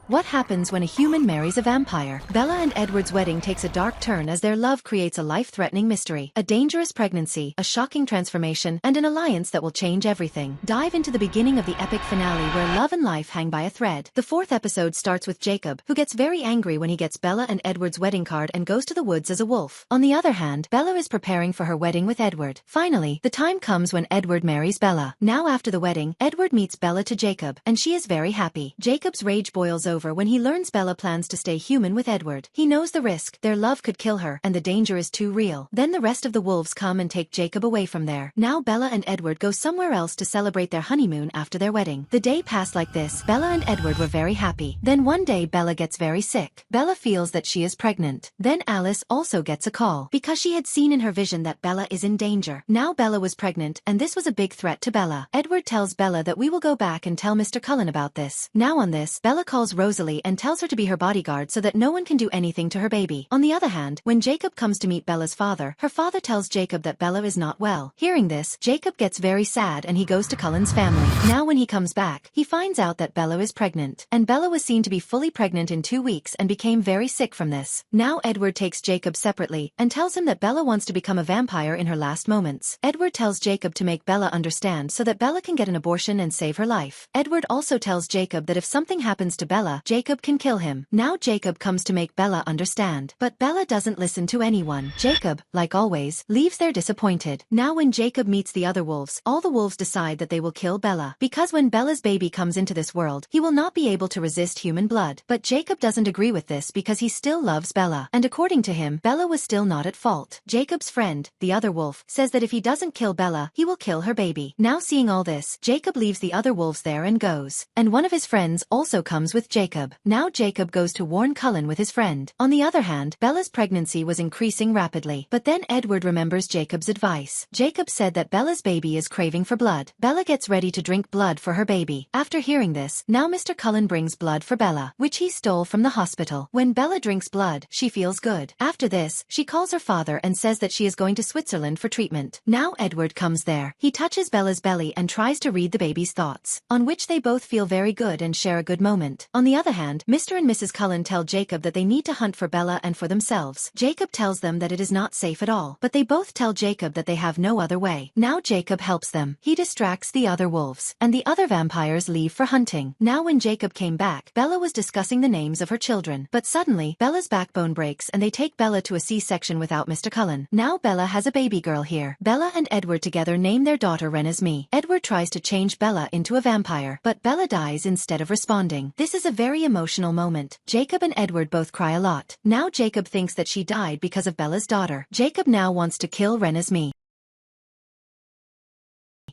What happens when a human marries a vampire? Bella and Edward's wedding takes a dark turn as their love creates a life-threatening mystery, a dangerous pregnancy, a shocking transformation, and an alliance that will change everything. Dive into the beginning of the epic finale where love and life hang by a thread. The fourth episode starts with Jacob, who gets very angry when he gets Bella and Edward's wedding card and goes to the woods as a wolf. On the other hand, Bella is preparing for her wedding with Edward. Finally, the time comes when Edward marries Bella. Now after the wedding, Edward meets Bella to Jacob, and she is very happy. Jacob's rage boils over when he learns Bella plans to stay human with Edward. He knows the risk, their love could kill her, and the danger is too real. Then the rest of the wolves come and take Jacob away from there. Now Bella and Edward go somewhere else to celebrate their honeymoon after their wedding. The day passed like this. Bella and Edward were very happy. Then one day Bella gets very sick. Bella feels that she is pregnant. Then Alice also gets a call, because she had seen in her vision that Bella is in danger. Now Bella was pregnant, and this was a big threat to Bella. Edward tells Bella that we will go back and tell Mr. Cullen about this. Now on this, Bella calls Rosalie and tells her to be her bodyguard so that no one can do anything to her baby. On the other hand, when Jacob comes to meet Bella's father, her father tells Jacob that Bella is not well. Hearing this, Jacob gets very sad and he goes to Cullen's family. Now when he comes back, he finds out that Bella is pregnant. And Bella was seen to be fully pregnant in 2 weeks and became very sick from this. Now Edward takes Jacob separately and tells him that Bella wants to become a vampire in her last moments. Edward tells Jacob to make Bella understand so that Bella can get an abortion and save her life. Edward also tells Jacob that if something happens to Bella, Jacob can kill him. Now Jacob comes to make Bella understand. But Bella doesn't listen to anyone. Jacob, like always, leaves there disappointed. Now when Jacob meets the other wolves, all the wolves decide that they will kill Bella. Because when Bella's baby comes into this world, he will not be able to resist human blood. But Jacob doesn't agree with this because he still loves Bella. And according to him, Bella was still not at fault. Jacob's friend, the other wolf, says that if he doesn't kill Bella, he will kill her baby. Now seeing all this, Jacob leaves the other wolves there and goes. And one of his friends also comes with Jacob. Now Jacob goes to warn Cullen with his friend. On the other hand, Bella's pregnancy was increasing rapidly. But then Edward remembers Jacob's advice. Jacob said that Bella's baby is craving for blood. Bella gets ready to drink blood for her baby. After hearing this, now Mr. Cullen brings blood for Bella, which he stole from the hospital. When Bella drinks blood, she feels good. After this, she calls her father and says that she is going to Switzerland for treatment. Now Edward comes there. He touches Bella's belly and tries to read the baby's thoughts, on which they both feel very good and share a good moment. On the other hand, Mr. and Mrs. Cullen tell Jacob that they need to hunt for Bella and for themselves. Jacob tells them that it is not safe at all, but they both tell Jacob that they have no other way. Now Jacob helps them. He distracts the other wolves, and the other vampires leave for hunting. Now when Jacob came back, Bella was discussing the names of her children. But suddenly, Bella's backbone breaks and they take Bella to a C-section without Mr. Cullen. Now Bella has a baby girl here. Bella and Edward together name their daughter Renesmee. Edward tries to change Bella into a vampire, but Bella dies instead of responding. This is a very emotional moment. Jacob and Edward both cry a lot. Now Jacob thinks that she died because of Bella's daughter. Jacob now wants to kill Renesmee,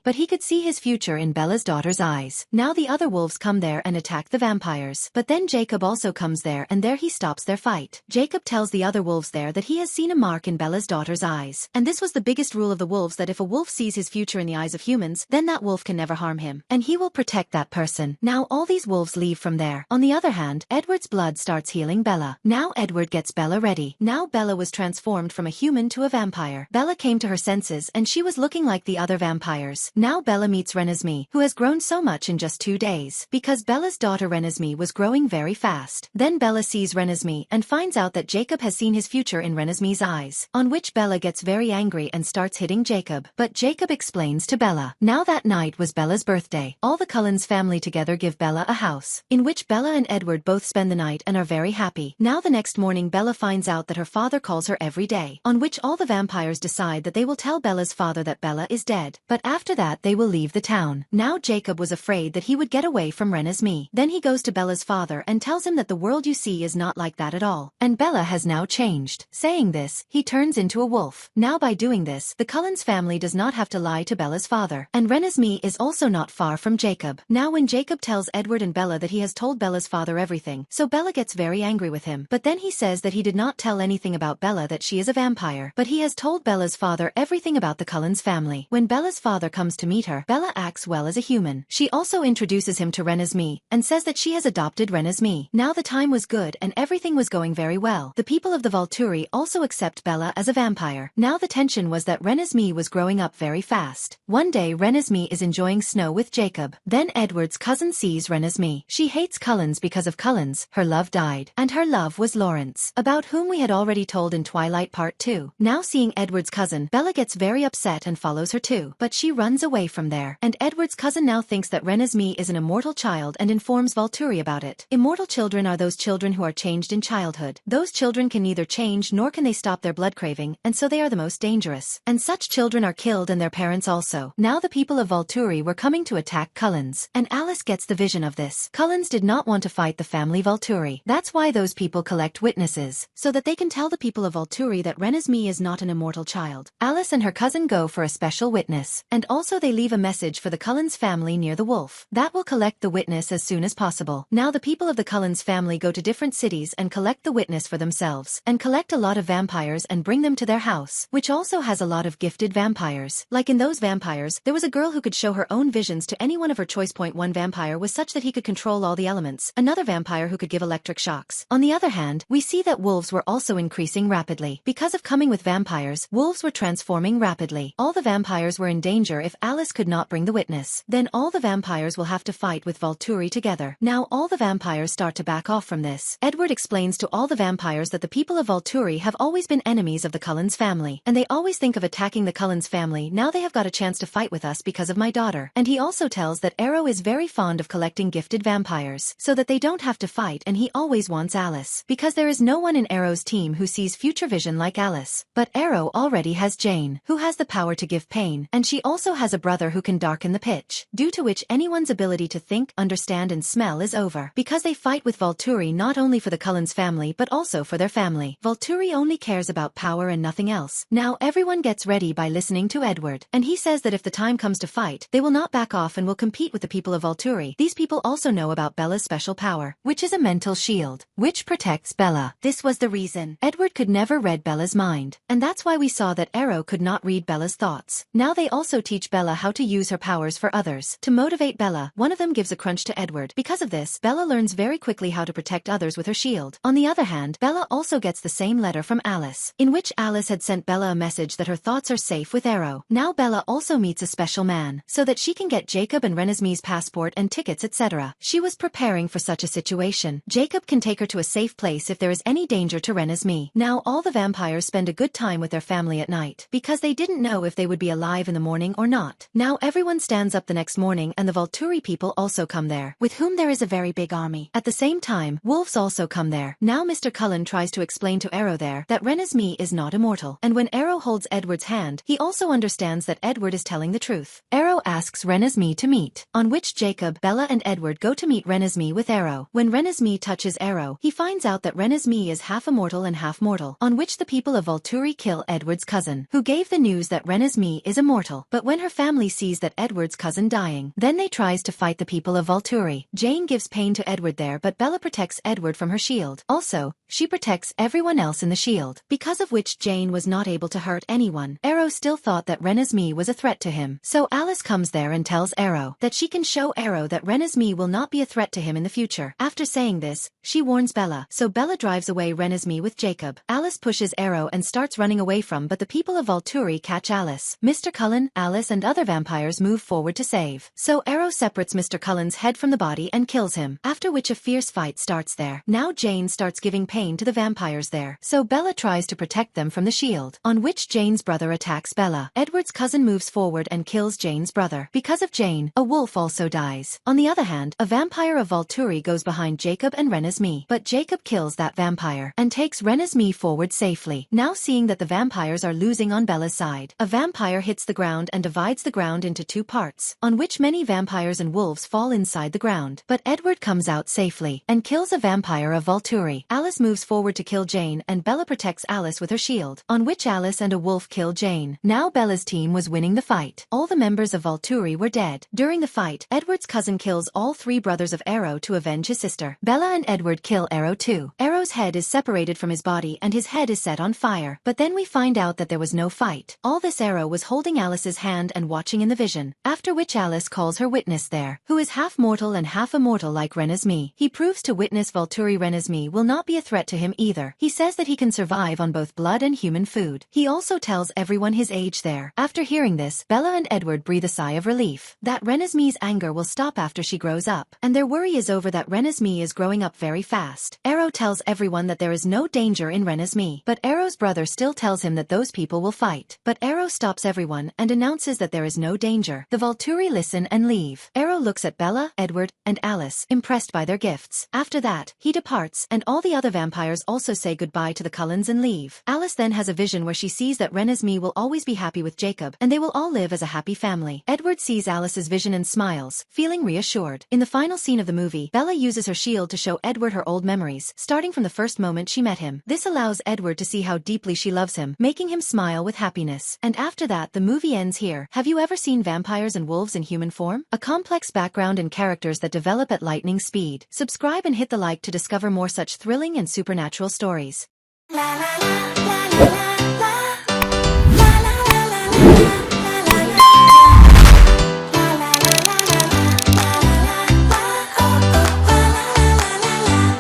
but he could see his future in Bella's daughter's eyes. Now the other wolves come there and attack the vampires. But then Jacob also comes there and there he stops their fight. Jacob tells the other wolves there that he has seen a mark in Bella's daughter's eyes. And this was the biggest rule of the wolves, that if a wolf sees his future in the eyes of humans, then that wolf can never harm him, and he will protect that person. Now all these wolves leave from there. On the other hand, Edward's blood starts healing Bella. Now Edward gets Bella ready. Now Bella was transformed from a human to a vampire. Bella came to her senses and she was looking like the other vampires. Now Bella meets Renesmee, who has grown so much in just 2 days, because Bella's daughter Renesmee was growing very fast. Then Bella sees Renesmee and finds out that Jacob has seen his future in Renesmee's eyes, on which Bella gets very angry and starts hitting Jacob. But Jacob explains to Bella. Now that night was Bella's birthday. All the Cullens family together give Bella a house, in which Bella and Edward both spend the night and are very happy. Now the next morning Bella finds out that her father calls her every day, on which all the vampires decide that they will tell Bella's father that Bella is dead. But after that they will leave the town. Now Jacob was afraid that he would get away from Renesmee. Then he goes to Bella's father and tells him that the world you see is not like that at all, and Bella has now changed. Saying this, he turns into a wolf. Now by doing this, the Cullens family does not have to lie to Bella's father, and Renesmee is also not far from Jacob. Now when Jacob tells Edward and Bella that he has told Bella's father everything, so Bella gets very angry with him. But then he says that he did not tell anything about Bella, that she is a vampire, but he has told Bella's father everything about the Cullens family. When Bella's father comes comes to meet her, Bella acts well as a human. She also introduces him to Renesmee, and says that she has adopted Renesmee. Now the time was good and everything was going very well. The people of the Volturi also accept Bella as a vampire. Now the tension was that Renesmee was growing up very fast. One day Renesmee is enjoying snow with Jacob. Then Edward's cousin sees Renesmee. She hates Cullens because of Cullens. Her love died. And her love was Lawrence, about whom we had already told in Twilight Part 2. Now seeing Edward's cousin, Bella gets very upset and follows her too. But she runs away from there. And Edward's cousin now thinks that Renesmee is an immortal child and informs Volturi about it. Immortal children are those children who are changed in childhood. Those children can neither change nor can they stop their blood craving, and so they are the most dangerous. And such children are killed and their parents also. Now the people of Volturi were coming to attack Cullens, and Alice gets the vision of this. Cullens did not want to fight the family Volturi. That's why those people collect witnesses, so that they can tell the people of Volturi that Renesmee is not an immortal child. Alice and her cousin go for a special witness, and also they leave a message for the Cullens family near the wolf. That will collect the witness as soon as possible. Now the people of the Cullens family go to different cities and collect the witness for themselves, and collect a lot of vampires and bring them to their house, which also has a lot of gifted vampires. Like in those vampires, there was a girl who could show her own visions to any one of her choice. One vampire was such that he could control all the elements, another vampire who could give electric shocks. On the other hand, we see that wolves were also increasing rapidly. Because of coming with vampires, wolves were transforming rapidly. All the vampires were in danger if Alice could not bring the witness. Then all the vampires will have to fight with Volturi together. Now all the vampires start to back off from this. Edward explains to all the vampires that the people of Volturi have always been enemies of the Cullens family, and they always think of attacking the Cullens family. Now they have got a chance to fight with us because of my daughter. And he also tells that Arrow is very fond of collecting gifted vampires, so that they don't have to fight, and he always wants Alice, because there is no one in Arrow's team who sees future vision like Alice. But Arrow already has Jane, who has the power to give pain, and she also has a brother who can darken the pitch, due to which anyone's ability to think, understand and smell is over. Because they fight with Volturi not only for the Cullens family but also for their family. Volturi only cares about power and nothing else. Now everyone gets ready by listening to Edward, and he says that if the time comes to fight, they will not back off and will compete with the people of Volturi. These people also know about Bella's special power, which is a mental shield, which protects Bella. This was the reason Edward could never read Bella's mind, and that's why we saw that Arrow could not read Bella's thoughts. Now they also teach Bella how to use her powers for others. To motivate Bella, one of them gives a crunch to Edward. Because of this, Bella learns very quickly how to protect others with her shield. On the other hand, Bella also gets the same letter from Alice, in which Alice had sent Bella a message that her thoughts are safe with Arrow. Now Bella also meets a special man, so that she can get Jacob and Renesmee's passport and tickets, etc. She was preparing for such a situation. Jacob can take her to a safe place if there is any danger to Renesmee. Now all the vampires spend a good time with their family at night, because they didn't know if they would be alive in the morning or not. Now everyone stands up the next morning, and the Volturi people also come there, with whom there is a very big army. At the same time, wolves also come there. Now Mr. Cullen tries to explain to Arrow there that Renesmee is not immortal, and when Arrow holds Edward's hand, he also understands that Edward is telling the truth. Arrow asks Renesmee to meet, on which Jacob, Bella and Edward go to meet Renesmee with Arrow. When Renesmee touches Arrow, he finds out that Renesmee is half immortal and half mortal, on which the people of Volturi kill Edward's cousin, who gave the news that Renesmee is immortal. But when her family sees that Edward's cousin dying, then they tries to fight the people of Volturi. Jane gives pain to Edward there, but Bella protects Edward from her shield. Also, she protects everyone else in the shield, because of which Jane was not able to hurt anyone. Arrow still thought that Renesmee was a threat to him, so Alice comes there and tells Arrow that she can show Arrow that Renesmee will not be a threat to him in the future. After saying this, she warns Bella, so Bella drives away Renesmee with Jacob. Alice pushes Arrow and starts running away from, but the people of Volturi catch Alice. Mr. Cullen, Alice and other vampires move forward to save. So Arrow separates Mr. Cullen's head from the body and kills him, after which a fierce fight starts there. Now Jane starts giving pain to the vampires there, so Bella tries to protect them from the shield, on which Jane's brother attacks Bella. Edward's cousin moves forward and kills Jane's brother. Because of Jane, a wolf also dies. On the other hand, a vampire of Volturi goes behind Jacob and Renesmee, but Jacob kills that vampire and takes Renesmee forward safely. Now seeing that the vampires are losing on Bella's side, a vampire hits the ground and divides the ground into two parts, on which many vampires and wolves fall inside the ground. But Edward comes out safely and kills a vampire of Volturi. Alice moves forward to kill Jane, and Bella protects Alice with her shield, on which Alice and a wolf kill Jane. Now Bella's team was winning the fight. All the members of Volturi were dead. During the fight, Edward's cousin kills all three brothers of Arrow to avenge his sister. Bella and Edward kill Arrow too. Arrow's head is separated from his body and his head is set on fire. But then we find out that there was no fight. All this Arrow was holding Alice's hand and watching in the vision, after which Alice calls her witness there, who is half mortal and half immortal like Renesmee. He proves to witness Volturi Renesmee will not be a threat to him either. He says that he can survive on both blood and human food. He also tells everyone his age there. After hearing this, Bella and Edward breathe a sigh of relief that Renesmee's anger will stop after she grows up, and their worry is over that Renesmee is growing up very fast. Arrow tells everyone that there is no danger in Renesmee, but Arrow's brother still tells him that those people will fight. But Arrow stops everyone and announces that there is no danger. The Volturi listen and leave. Arrow looks at Bella, Edward, and Alice, impressed by their gifts. After that, he departs, and all the other vampires also say goodbye to the Cullens and leave. Alice then has a vision where she sees that Renesmee will always be happy with Jacob, and they will all live as a happy family. Edward sees Alice's vision and smiles, feeling reassured. In the final scene of the movie, Bella uses her shield to show Edward her old memories, starting from the first moment she met him. This allows Edward to see how deeply she loves him, making him smile with happiness. And after that, the movie ends here. Have you ever seen vampires and wolves in human form? A complex background and characters that develop at lightning speed. Subscribe and hit the like to discover more such thrilling and supernatural stories. La, la, la.